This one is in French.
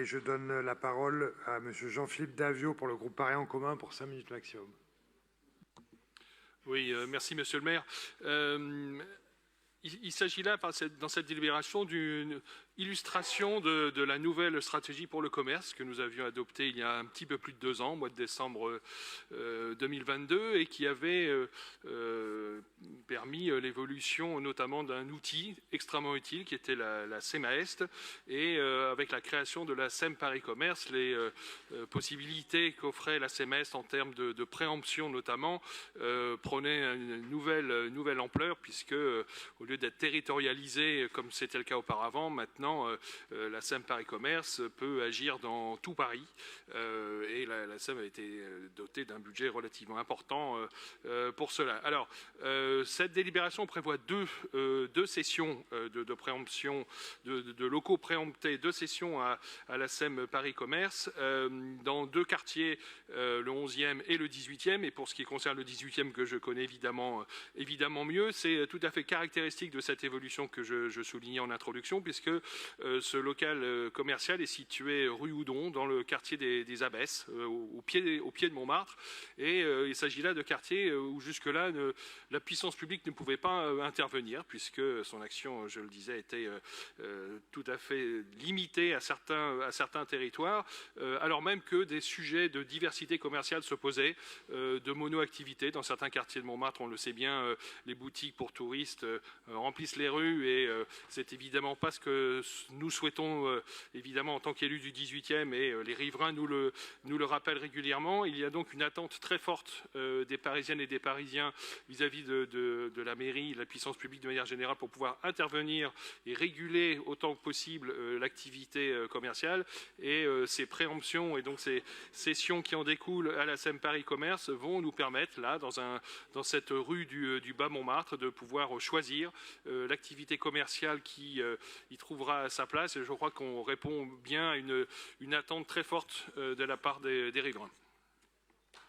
Et je donne la parole à M. Jean-Philippe Davio pour le groupe Paris en commun pour 5 minutes maximum. Oui, merci Monsieur le maire. Il s'agit là, dans cette délibération, d'une illustration de la nouvelle stratégie pour le commerce que nous avions adoptée il y a un petit peu plus de 2 ans, au mois de décembre 2022, et qui avait permis l'évolution notamment d'un outil extrêmement utile qui était la SEMAEST, et avec la création de la SEM Paris Commerce, les possibilités qu'offrait la SEMAEST en termes de préemption notamment prenaient une nouvelle ampleur, puisque au lieu d'être territorialisé comme c'était le cas auparavant, maintenant la SEM Paris Commerce peut agir dans tout Paris, et la SEM a été dotée d'un budget relativement important pour cela. Alors, cette délibération prévoit deux sessions de préemption, de locaux préemptés, 2 sessions à la SEM Paris Commerce, dans 2 quartiers, le 11e et le 18e. Et pour ce qui concerne le 18e, que je connais évidemment mieux, c'est tout à fait caractéristique de cette évolution que je soulignais en introduction, puisque ce local commercial est situé rue Houdon, dans le quartier des Abbesses, au pied de Montmartre. Et il s'agit là de quartiers où jusque-là, la puissance publique ne pouvait pas intervenir, puisque son action, je le disais, était tout à fait limitée à certains territoires, alors même que des sujets de diversité commerciale se posaient, de monoactivité. Dans certains quartiers de Montmartre, on le sait bien, les boutiques pour touristes remplissent les rues, et c'est évidemment pas ce que nous souhaitons, évidemment, en tant qu'élus du 18e, et les riverains nous le rappellent régulièrement. Il y a donc une attente très forte des Parisiennes et des Parisiens vis-à-vis de la mairie, de la puissance publique de manière générale, pour pouvoir intervenir et réguler autant que possible l'activité commerciale. Et ces préemptions et donc ces sessions qui en découlent à la SEM Paris Commerce vont nous permettre, là, dans cette rue du Bas Montmartre, de pouvoir choisir l'activité commerciale qui y trouvera sa place. Et je crois qu'on répond bien à une attente très forte de la part des riverains.